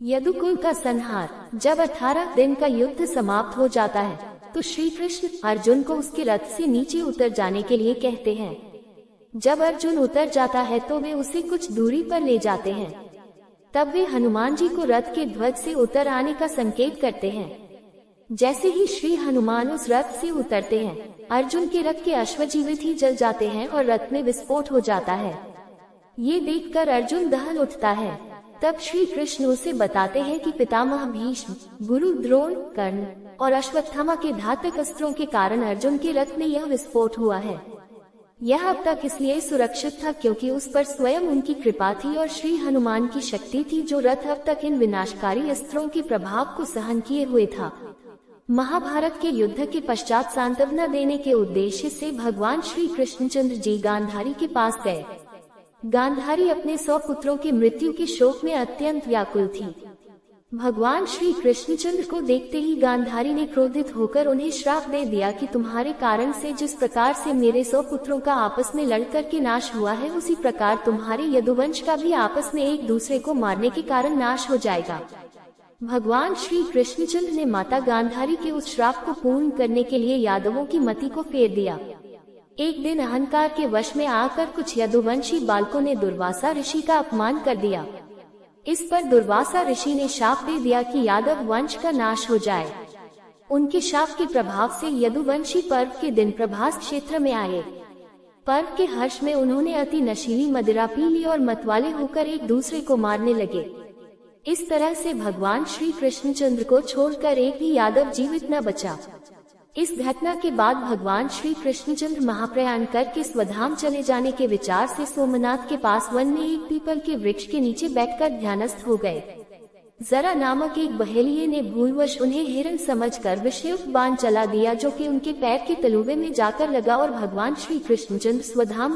यदुकुल का संहार। जब 18 दिन का युद्ध समाप्त हो जाता है तो श्री कृष्ण अर्जुन को उसके रथ से नीचे उतर जाने के लिए कहते हैं। जब अर्जुन उतर जाता है तो वे उसे कुछ दूरी पर ले जाते हैं। तब वे हनुमान जी को रथ के ध्वज से उतर आने का संकेत करते हैं। जैसे ही श्री हनुमान उस रथ से उतरते हैं, अर्जुन के रथ के अश्वजीवित ही जल जाते हैं और रथ में विस्फोट हो जाता है। ये देखकर अर्जुन दहल उठता है। तब श्री कृष्ण उसे बताते हैं कि पितामह भीष्म, गुरु द्रोण, कर्ण और अश्वत्थामा के घातक अस्त्रों के कारण अर्जुन के रथ में यह विस्फोट हुआ है। यह अब तक इसलिए सुरक्षित था क्योंकि उस पर स्वयं उनकी कृपा थी और श्री हनुमान की शक्ति थी, जो रथ अब तक इन विनाशकारी अस्त्रों के प्रभाव को सहन किए हुए था। महाभारत के युद्ध के पश्चात सांत्वना देने के उद्देश्य से भगवान श्री कृष्णचंद्र जी गांधारी के पास गए। गांधारी अपने 100 पुत्रों की मृत्यु के शोक में अत्यंत व्याकुल थी। भगवान श्री कृष्णचंद्र को देखते ही गांधारी ने क्रोधित होकर उन्हें श्राप दे दिया कि तुम्हारे कारण से जिस प्रकार से मेरे 100 पुत्रों का आपस में लड़कर के नाश हुआ है, उसी प्रकार तुम्हारे यदुवंश का भी आपस में एक दूसरे को मारने के कारण नाश हो जाएगा। भगवान श्री कृष्णचंद्र ने माता गांधारी के उस श्राप को पूर्ण करने के लिए यादवों की मति को फेर दिया। एक दिन अहंकार के वश में आकर कुछ यदुवंशी बालकों ने दुर्वासा ऋषि का अपमान कर दिया। इस पर दुर्वासा ऋषि ने शाप दे दिया कि यादव वंश का नाश हो जाए। उनके शाप के प्रभाव से यदुवंशी पर्व के दिन प्रभास क्षेत्र में आए। पर्व के हर्ष में उन्होंने अति नशीली मदिरा पी ली और मतवाले होकर एक दूसरे को मारने लगे। इस तरह से भगवान श्री कृष्णचंद्र को छोड़कर एक भी यादव जीवित न बचा। इस घटना के बाद भगवान श्री कृष्णचंद्र महाप्रयाण करके स्वधाम चले जाने के विचार से सोमनाथ के पास वन में एक पीपल के वृक्ष के नीचे बैठकर ध्यानस्थ हो गए। जरा नामक एक बहेलिये ने भूलवश उन्हें हिरण समझकर विषयुक्त बाण चला दिया, जो कि उनके पैर के तलुवे में जाकर लगा और भगवान श्री कृष्णचंद्र स्वधाम